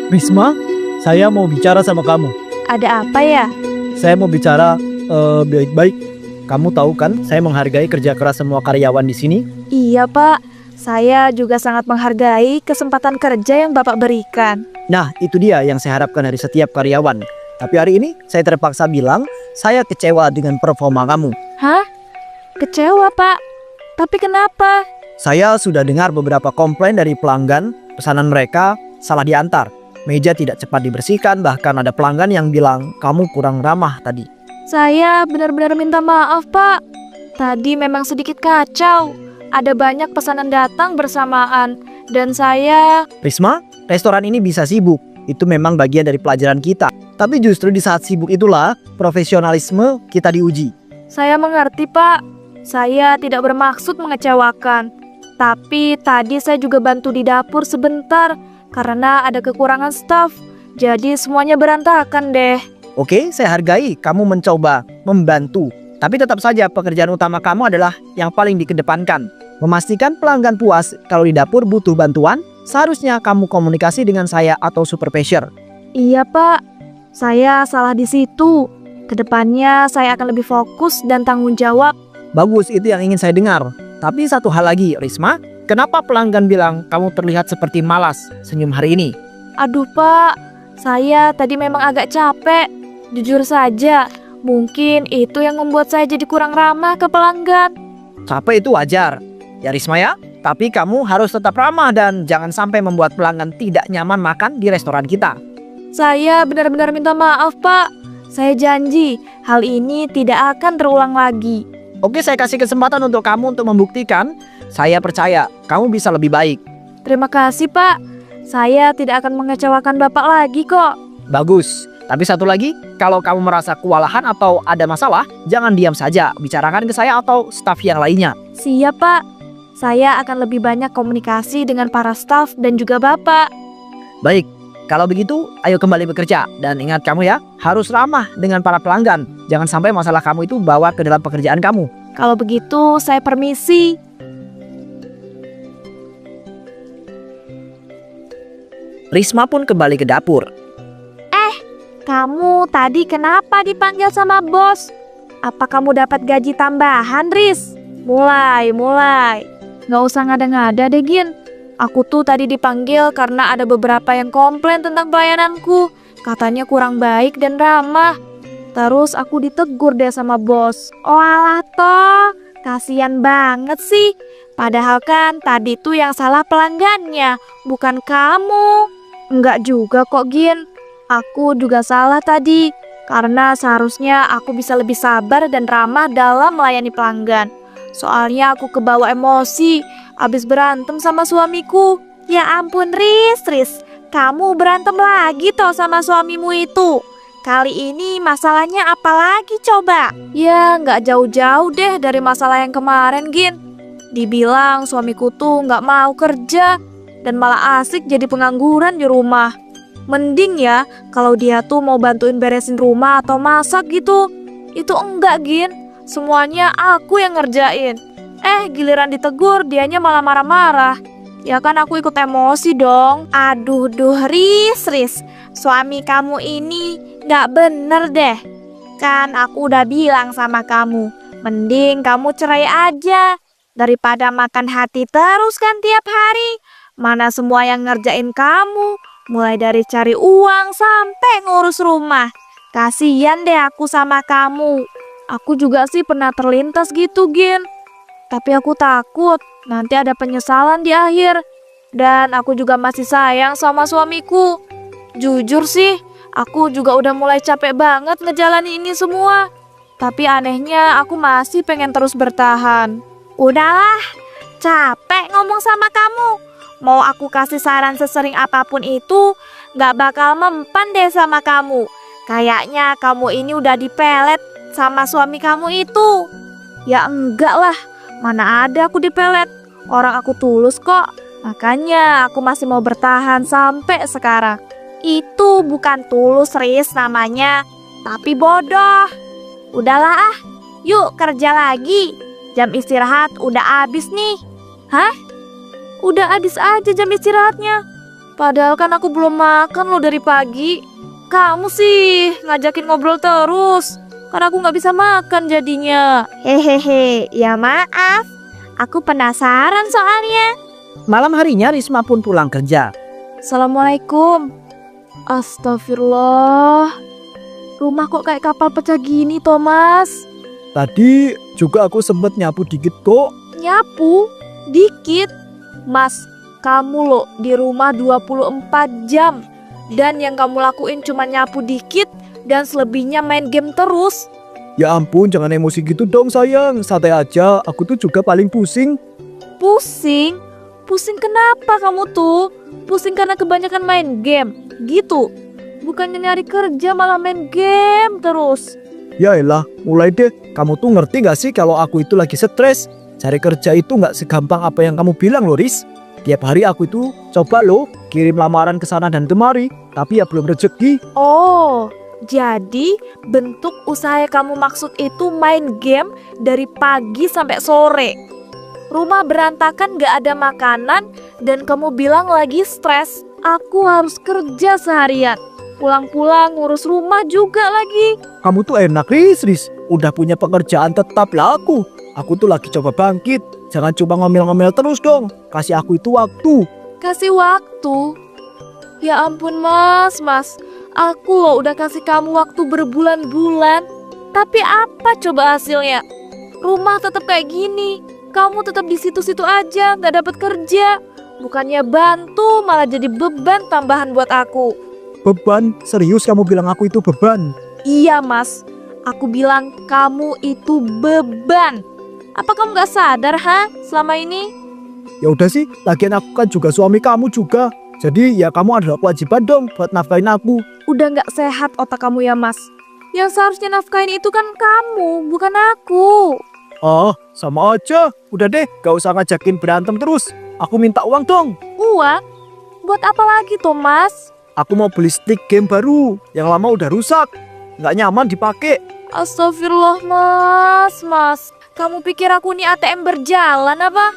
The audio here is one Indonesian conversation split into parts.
Risma, saya mau bicara sama kamu. Ada apa ya? Saya mau bicara baik-baik. Kamu tahu kan, saya menghargai kerja keras semua karyawan di sini. Iya Pak, saya juga sangat menghargai kesempatan kerja yang Bapak berikan. Nah, itu dia yang saya harapkan dari setiap karyawan. Tapi hari ini saya terpaksa bilang, saya kecewa dengan performa kamu. Hah? Kecewa Pak? Tapi kenapa? Saya sudah dengar beberapa komplain dari pelanggan, pesanan mereka salah diantar. Meja tidak cepat dibersihkan, bahkan ada pelanggan yang bilang kamu kurang ramah tadi. Saya benar-benar minta maaf Pak. Tadi memang sedikit kacau. Ada banyak pesanan datang bersamaan. Dan saya... Risma, restoran ini bisa sibuk. Itu memang bagian dari pelajaran kita. Tapi justru di saat sibuk itulah profesionalisme kita diuji. Saya mengerti Pak. Saya tidak bermaksud mengecewakan. Tapi tadi saya juga bantu di dapur sebentar. Karena ada kekurangan staf. Jadi semuanya berantakan deh. Oke, saya hargai kamu mencoba membantu. Tapi tetap saja pekerjaan utama kamu adalah yang paling dikedepankan. Memastikan pelanggan puas. Kalau di dapur butuh bantuan, seharusnya kamu komunikasi dengan saya atau supervisor. Iya Pak, saya salah di situ. Kedepannya saya akan lebih fokus dan tanggung jawab. Bagus, itu yang ingin saya dengar. Tapi satu hal lagi, Risma. Kenapa pelanggan bilang kamu terlihat seperti malas senyum hari ini? Aduh Pak, saya tadi memang agak capek. Jujur saja, mungkin itu yang membuat saya jadi kurang ramah ke pelanggan. Capek itu wajar. Ya Risma ya, tapi kamu harus tetap ramah dan jangan sampai membuat pelanggan tidak nyaman makan di restoran kita. Saya benar-benar minta maaf Pak. Saya janji, hal ini tidak akan terulang lagi. Oke, saya kasih kesempatan untuk kamu untuk membuktikan. Saya percaya kamu bisa lebih baik. Terima kasih Pak. Saya tidak akan mengecewakan Bapak lagi kok. Bagus. Tapi satu lagi, kalau kamu merasa kewalahan atau ada masalah, jangan diam saja. Bicarakan ke saya atau staf yang lainnya. Siap Pak. Saya akan lebih banyak komunikasi dengan para staf dan juga Bapak. Baik, kalau begitu ayo kembali bekerja. Dan ingat kamu ya, harus ramah dengan para pelanggan. Jangan sampai masalah kamu itu bawa ke dalam pekerjaan kamu. Kalau begitu saya permisi. Risma pun kembali ke dapur. Kamu tadi kenapa dipanggil sama bos? Apa kamu dapat gaji tambahan, Riz? Mulai. Nggak usah ngada-ngada deh, Gin. Aku tuh tadi dipanggil karena ada beberapa yang komplain tentang pelayananku. Katanya kurang baik dan ramah. Terus aku ditegur deh sama bos. Oh alah toh, kasian banget sih. Padahal kan tadi tuh yang salah pelanggannya, bukan kamu. Enggak juga kok, Gin. Aku juga salah tadi, karena seharusnya aku bisa lebih sabar dan ramah dalam melayani pelanggan. Soalnya aku kebawa emosi, abis berantem sama suamiku. Ya ampun Riz, kamu berantem lagi toh sama suamimu itu. Kali ini masalahnya apa lagi coba? Ya nggak jauh-jauh deh dari masalah yang kemarin Gin. Dibilang suamiku tuh nggak mau kerja dan malah asik jadi pengangguran di rumah. Mending ya kalau dia tuh mau bantuin beresin rumah atau masak gitu. Itu enggak Gin, semuanya aku yang ngerjain. Giliran ditegur dianya malah marah-marah. Ya kan aku ikut emosi dong. Aduh Riz, suami kamu ini gak bener deh. Kan aku udah bilang sama kamu, mending kamu cerai aja daripada makan hati terus kan tiap hari. Mana semua yang ngerjain kamu, mulai dari cari uang sampai ngurus rumah. Kasian deh aku sama kamu. Aku juga sih pernah terlintas gitu Gin. Tapi aku takut nanti ada penyesalan di akhir. Dan aku juga masih sayang sama suamiku. Jujur sih, aku juga udah mulai capek banget ngejalani ini semua. Tapi anehnya aku masih pengen terus bertahan. Udahlah, capek ngomong sama kamu. Mau aku kasih saran sesering apapun itu, gak bakal mempan deh sama kamu. Kayaknya kamu ini udah dipelet sama suami kamu itu. Ya enggak lah, mana ada aku dipelet. Orang aku tulus kok. Makanya aku masih mau bertahan sampai sekarang. Itu bukan tulus Riz namanya, tapi bodoh. Udahlah yuk kerja lagi. Jam istirahat udah habis nih. Hah? Udah habis aja jam istirahatnya. Padahal kan aku belum makan loh dari pagi. Kamu sih ngajakin ngobrol terus. Karena aku nggak bisa makan jadinya. Hehehe, ya maaf. Aku penasaran soalnya. Malam harinya Risma pun pulang kerja. Assalamualaikum. Astagfirullah. Rumah kok kayak kapal pecah gini, Thomas? Tadi juga aku sempet nyapu dikit kok. Nyapu? Dikit? Mas, kamu loh di rumah 24 jam. Dan yang kamu lakuin cuma nyapu dikit dan selebihnya main game terus. Ya ampun, jangan emosi gitu dong sayang. Santai aja, aku tuh juga paling pusing. Pusing? Pusing kenapa kamu tuh? Pusing karena kebanyakan main game? Gitu? Bukannya nyari kerja malah main game terus. Ya elah, mulai deh. Kamu tuh ngerti gak sih kalau aku itu lagi stres? Cari kerja itu gak segampang apa yang kamu bilang loh, Riz. Tiap hari aku itu coba loh kirim lamaran ke sana dan kemari, tapi ya belum rezeki. Oh, jadi bentuk usaha yang kamu maksud itu main game dari pagi sampai sore. Rumah berantakan gak ada makanan dan kamu bilang lagi stres. Aku harus kerja seharian. Pulang-pulang ngurus rumah juga lagi. Kamu tuh enak, Riz. Udah punya pekerjaan tetap lah aku. Aku tuh lagi coba bangkit. Jangan cuma ngomel-ngomel terus dong. Kasih aku itu waktu. Kasih waktu? Ya ampun mas. Aku loh udah kasih kamu waktu berbulan-bulan. Tapi apa coba hasilnya? Rumah tetap kayak gini. Kamu tetap di situ-situ aja, gak dapat kerja. Bukannya bantu, malah jadi beban tambahan buat aku. Beban? Serius kamu bilang aku itu beban? Iya mas, aku bilang kamu itu beban. Apa kamu gak sadar selama ini? Ya udah sih, lagian aku kan juga suami kamu juga. Jadi ya kamu ada kewajiban dong buat nafkahin aku. Udah gak sehat otak kamu ya mas. Yang seharusnya nafkahin itu kan kamu, bukan aku. Oh, sama aja. Udah deh, gak usah ngajakin berantem terus. Aku minta uang dong. Uang? Buat apa lagi Thomas? Aku mau beli stick game baru. Yang lama udah rusak. Gak nyaman dipakai. Astagfirullah mas. Kamu pikir aku nih ATM berjalan apa?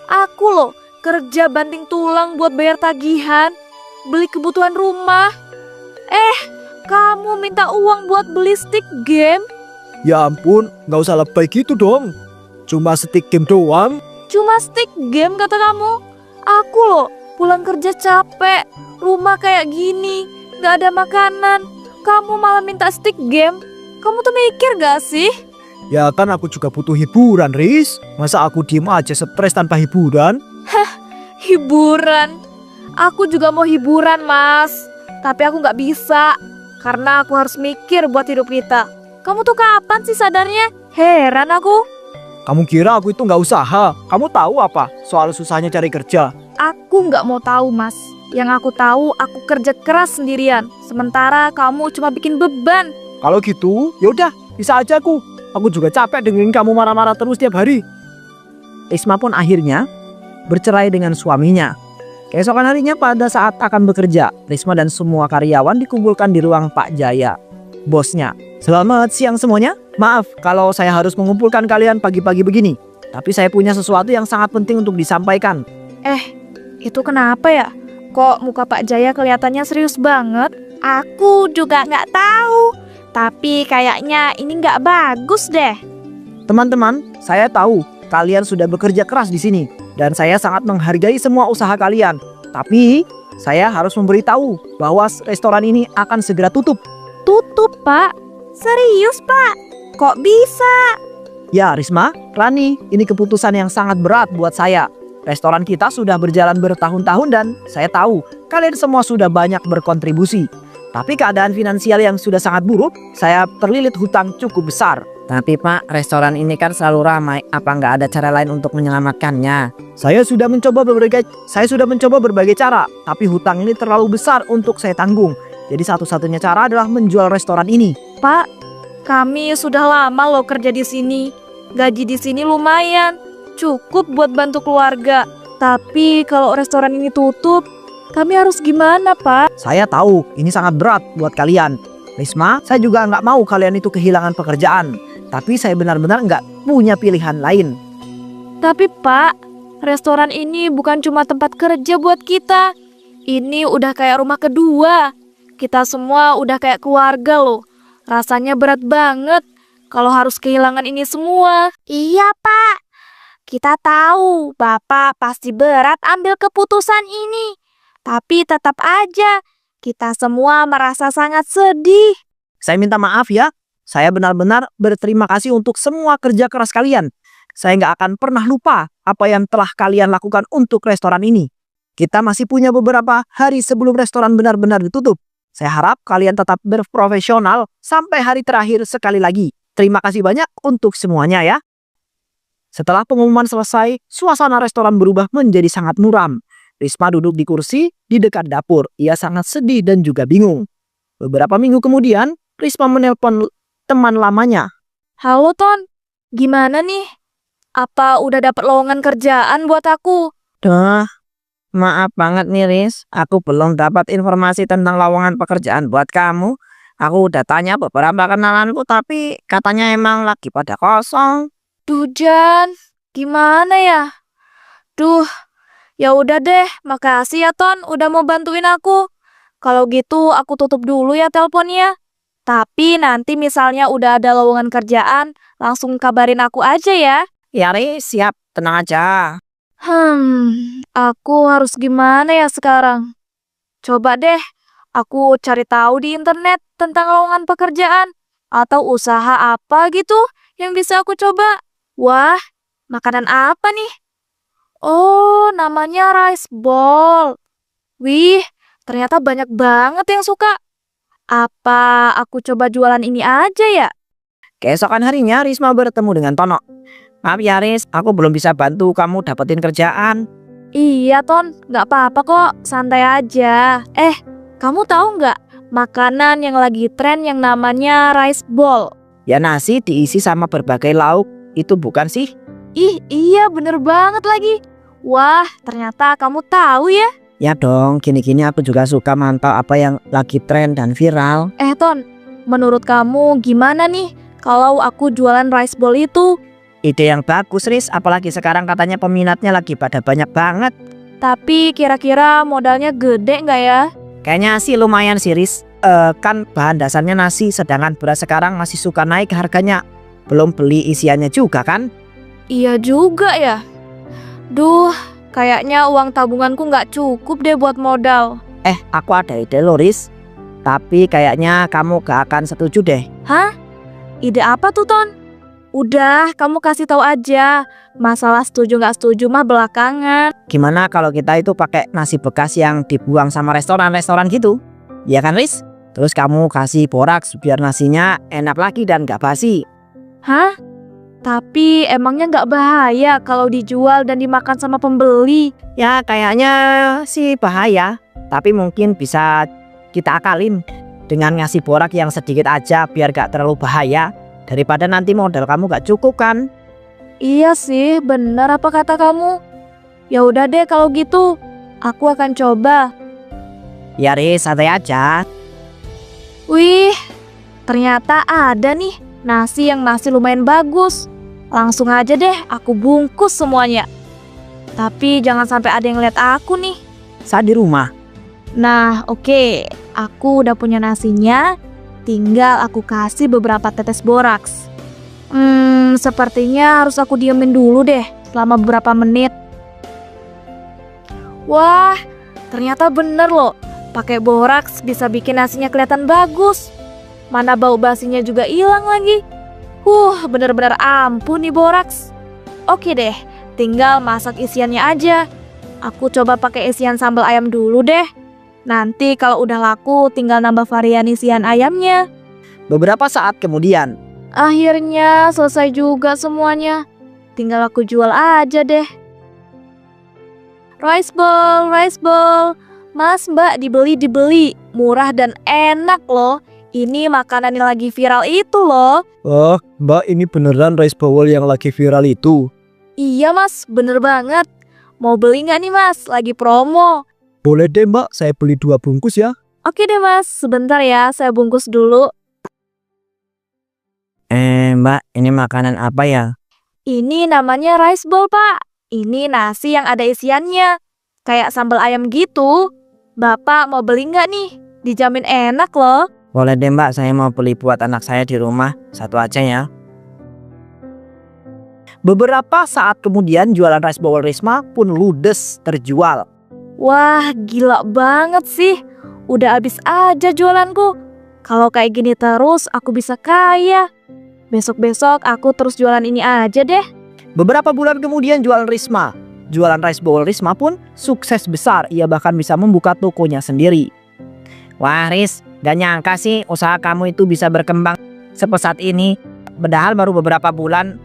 Aku loh kerja banting tulang buat bayar tagihan, beli kebutuhan rumah. Kamu minta uang buat beli stick game? Ya ampun, gak usah lebay gitu dong. Cuma stick game doang. Cuma stick game kata kamu? Aku loh pulang kerja capek, rumah kayak gini, gak ada makanan. Kamu malah minta stick game? Kamu tuh mikir gak sih? Ya kan aku juga butuh hiburan, Riz. Masa aku diem aja stres tanpa hiburan? Hiburan? Aku juga mau hiburan mas. Tapi aku gak bisa. Karena aku harus mikir buat hidup kita. Kamu tuh kapan sih sadarnya? Heran aku. Kamu kira aku itu gak usaha? Kamu tahu apa soal susahnya cari kerja? Aku gak mau tahu mas. Yang aku tahu aku kerja keras sendirian. Sementara kamu cuma bikin beban. Kalau gitu, yaudah bisa aja aku. Aku juga capek dengerin kamu marah-marah terus tiap hari. Risma pun akhirnya bercerai dengan suaminya. Keesokan harinya pada saat akan bekerja, Risma dan semua karyawan dikumpulkan di ruang Pak Jaya, bosnya. Selamat siang semuanya. Maaf kalau saya harus mengumpulkan kalian pagi-pagi begini. Tapi saya punya sesuatu yang sangat penting untuk disampaikan. Itu kenapa ya? Kok muka Pak Jaya kelihatannya serius banget? Aku juga nggak tahu. Tapi kayaknya ini nggak bagus deh. Teman-teman, saya tahu kalian sudah bekerja keras di sini. Dan saya sangat menghargai semua usaha kalian. Tapi saya harus memberitahu bahwa restoran ini akan segera tutup. Tutup pak? Serius pak? Kok bisa? Ya Risma, Rani, ini keputusan yang sangat berat buat saya. Restoran kita sudah berjalan bertahun-tahun dan saya tahu kalian semua sudah banyak berkontribusi. Tapi keadaan finansial yang sudah sangat buruk, saya terlilit hutang cukup besar. Tapi Pak, restoran ini kan selalu ramai. Apa nggak ada cara lain untuk menyelamatkannya? Saya sudah mencoba berbagai cara, tapi hutang ini terlalu besar untuk saya tanggung. Jadi satu-satunya cara adalah menjual restoran ini. Pak, kami sudah lama loh kerja di sini. Gaji di sini lumayan, cukup buat bantu keluarga. Tapi kalau restoran ini tutup, kami harus gimana, Pak? Saya tahu ini sangat berat buat kalian. Risma, saya juga nggak mau kalian itu kehilangan pekerjaan. Tapi saya benar-benar nggak punya pilihan lain. Tapi Pak, restoran ini bukan cuma tempat kerja buat kita. Ini udah kayak rumah kedua. Kita semua udah kayak keluarga loh. Rasanya berat banget kalau harus kehilangan ini semua. Iya, Pak. Kita tahu Bapak pasti berat ambil keputusan ini. Tapi tetap aja kita semua merasa sangat sedih. Saya minta maaf ya. Saya benar-benar berterima kasih untuk semua kerja keras kalian. Saya nggak akan pernah lupa apa yang telah kalian lakukan untuk restoran ini. Kita masih punya beberapa hari sebelum restoran benar-benar ditutup. Saya harap kalian tetap berprofesional sampai hari terakhir sekali lagi. Terima kasih banyak untuk semuanya ya. Setelah pengumuman selesai, suasana restoran berubah menjadi sangat muram. Risma duduk di kursi di dekat dapur. Ia sangat sedih dan juga bingung. Beberapa minggu kemudian, Risma menelpon teman lamanya. Halo Ton, gimana nih? Apa udah dapat lowongan kerjaan buat aku? Duh, maaf banget nih Riz. Aku belum dapat informasi tentang lowongan pekerjaan buat kamu. Aku udah tanya beberapa kenalanku tapi katanya emang lagi pada kosong. Duh Jan, gimana ya? Duh, ya udah deh, makasih ya Ton udah mau bantuin aku. Kalau gitu aku tutup dulu ya teleponnya. Tapi nanti misalnya udah ada lowongan kerjaan, langsung kabarin aku aja ya. Ya Riz, siap. Tenang aja. Aku harus gimana ya sekarang? Coba deh, aku cari tahu di internet tentang lowongan pekerjaan atau usaha apa gitu yang bisa aku coba. Wah, makanan apa nih? Oh, namanya rice ball. Wih, ternyata banyak banget yang suka. Apa aku coba jualan ini aja ya? Keesokan harinya Risma bertemu dengan Tono. Maaf ya Riz, aku belum bisa bantu kamu dapetin kerjaan. Iya Ton, nggak apa-apa kok, santai aja. Kamu tahu nggak makanan yang lagi tren yang namanya rice ball? Ya nasi diisi sama berbagai lauk, itu bukan sih? Ih, iya bener banget lagi. Wah, ternyata kamu tahu ya. Ya dong, gini-gini aku juga suka mantau apa yang lagi tren dan viral. Ton, menurut kamu gimana nih kalau aku jualan rice ball itu? Ide yang bagus Riz, apalagi sekarang katanya peminatnya lagi pada banyak banget. Tapi kira-kira modalnya gede nggak ya? Kayaknya sih lumayan sih Riz. Kan bahan dasarnya nasi, sedangkan beras sekarang masih suka naik harganya. Belum beli isiannya juga kan? Iya juga ya. Duh, kayaknya uang tabunganku nggak cukup deh buat modal. Aku ada ide loh Riz. Tapi kayaknya kamu gak akan setuju deh. Hah? Ide apa tuh Ton? Udah, kamu kasih tahu aja. Masalah setuju nggak setuju mah belakangan. Gimana kalau kita itu pakai nasi bekas yang dibuang sama restoran-restoran gitu? Ya kan Riz? Terus kamu kasih boraks biar nasinya enak lagi dan gak basi. Hah? Tapi emangnya nggak bahaya kalau dijual dan dimakan sama pembeli? Ya kayaknya sih bahaya. Tapi mungkin bisa kita akalin dengan ngasih borak yang sedikit aja biar gak terlalu bahaya. Daripada nanti modal kamu gak cukup kan? Iya sih, benar apa kata kamu. Ya udah deh kalau gitu, aku akan coba. Ya Riz, santai aja. Wih, ternyata ada nih nasi yang masih lumayan bagus. Langsung aja deh aku bungkus semuanya. Tapi jangan sampai ada yang lihat aku nih. Saat di rumah. Nah, oke. Aku udah punya nasinya. Tinggal aku kasih beberapa tetes boraks. Sepertinya harus aku diemin dulu deh selama beberapa menit. Wah, ternyata bener loh. Pakai boraks bisa bikin nasinya kelihatan bagus. Mana bau basinya juga hilang lagi. Bener-bener ampun nih boraks. Oke deh, tinggal masak isiannya aja. Aku coba pakai isian sambal ayam dulu deh. Nanti kalau udah laku tinggal nambah varian isian ayamnya. Beberapa saat kemudian, Akhirnya selesai juga semuanya. Tinggal aku jual aja deh. Rice ball. Mas mbak dibeli. Murah dan enak loh. Ini makanan yang lagi viral itu loh. oh mbak ini beneran rice bowl yang lagi viral itu? Iya mas, bener banget. Mau beli nggak nih mas? Lagi promo. Boleh deh mbak, saya beli 2 bungkus ya. Oke deh mas, sebentar ya, saya bungkus dulu. Mbak, ini makanan apa ya? Ini namanya rice ball pak. Ini nasi yang ada isiannya. Kayak sambal ayam gitu. Bapak mau beli nggak nih? Dijamin enak loh. Boleh deh mbak, saya mau beli buat anak saya di rumah. Satu aja ya. Beberapa saat kemudian jualan rice bowl Risma pun ludes terjual. Wah, gila banget sih. Udah habis aja jualanku. Kalau kayak gini terus, aku bisa kaya. Besok-besok aku terus jualan ini aja deh. Beberapa bulan kemudian jualan rice bowl Risma pun sukses besar. Ia bahkan bisa membuka tokonya sendiri. Wah Riz, gak nyangka sih usaha kamu itu bisa berkembang sepesat ini. Padahal baru beberapa bulan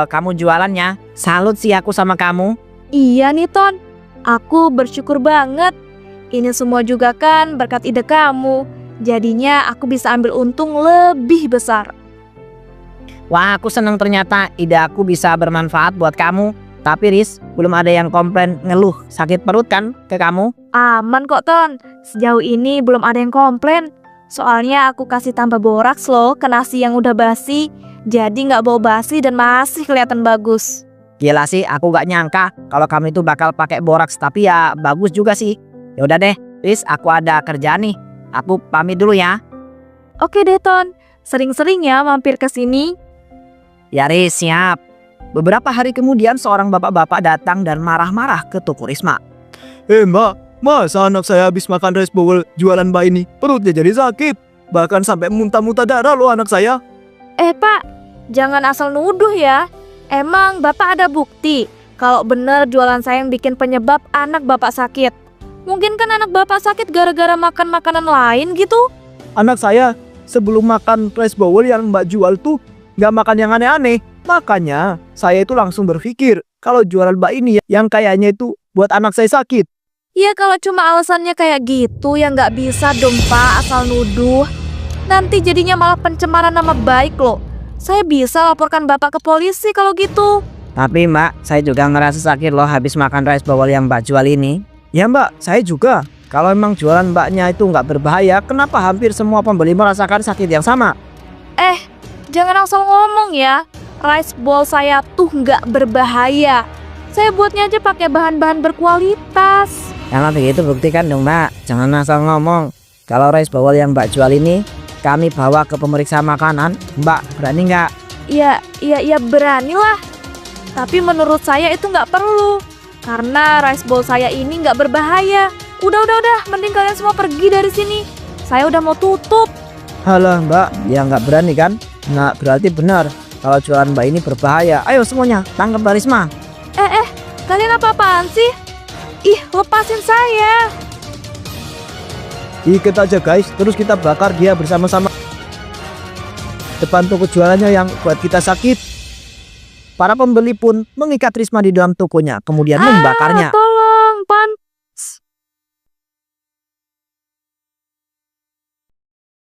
kamu jualannya. Salut sih aku sama kamu. Iya nih Ton, aku bersyukur banget. Ini semua juga kan berkat ide kamu. Jadinya aku bisa ambil untung lebih besar. Wah aku seneng ternyata ide aku bisa bermanfaat buat kamu. Tapi Riz, belum ada yang komplain ngeluh sakit perut kan ke kamu? Aman kok Ton, sejauh ini belum ada yang komplain. Soalnya aku kasih tambah boraks loh ke nasi yang udah basi. Jadi gak bau basi dan masih kelihatan bagus. Gila sih, aku gak nyangka kalau kamu itu bakal pakai boraks. Tapi ya bagus juga sih. Ya udah deh, Riz, aku ada kerjaan nih. Aku pamit dulu ya. Oke deh Ton, sering-sering ya mampir ke sini. Ya Riz, siap. Beberapa hari kemudian seorang bapak-bapak datang dan marah-marah ke toko Risma. Mbak, masa anak saya habis makan rice bowl jualan mbak ini perutnya jadi sakit? Bahkan sampai muntah-muntah darah loh anak saya. Pak, jangan asal nuduh ya. Emang Bapak ada bukti kalau bener jualan saya yang bikin penyebab anak Bapak sakit? Mungkin kan anak Bapak sakit gara-gara makan makanan lain gitu? Anak saya sebelum makan rice bowl yang mbak jual tuh gak makan yang aneh-aneh. Makanya saya itu langsung berpikir kalau jualan mbak ini yang kayaknya itu buat anak saya sakit. Ya kalau cuma alasannya kayak gitu ya nggak bisa dong Pak asal nuduh. Nanti jadinya malah pencemaran nama baik loh. Saya bisa laporkan Bapak ke polisi kalau gitu. Tapi mbak, saya juga ngerasa sakit loh habis makan rice bowl yang mbak jual ini. Ya mbak, saya juga. Kalau emang jualan mbaknya itu nggak berbahaya, kenapa hampir semua pembeli merasakan sakit yang sama? Jangan asal ngomong ya. Rice bowl saya tuh nggak berbahaya. Saya buatnya aja pakai bahan-bahan berkualitas. Kalau begitu buktikan dong mbak. Jangan asal ngomong. Kalau rice bowl yang mbak jual ini kami bawa ke pemeriksa makanan, mbak berani nggak? Ya beranilah. Tapi menurut saya itu nggak perlu. Karena rice bowl saya ini nggak berbahaya. Udah, mending kalian semua pergi dari sini. Saya udah mau tutup. Halah mbak, ya nggak berani kan? Nah berarti benar kalau jualan mbak ini berbahaya. Ayo semuanya tangkap Risma. Kalian apa-apaan sih? Ih, lepasin saya. Ikat aja guys, terus kita bakar dia bersama-sama depan toko jualannya yang buat kita sakit. Para pembeli pun mengikat Risma di dalam tokonya kemudian membakarnya. Tolong,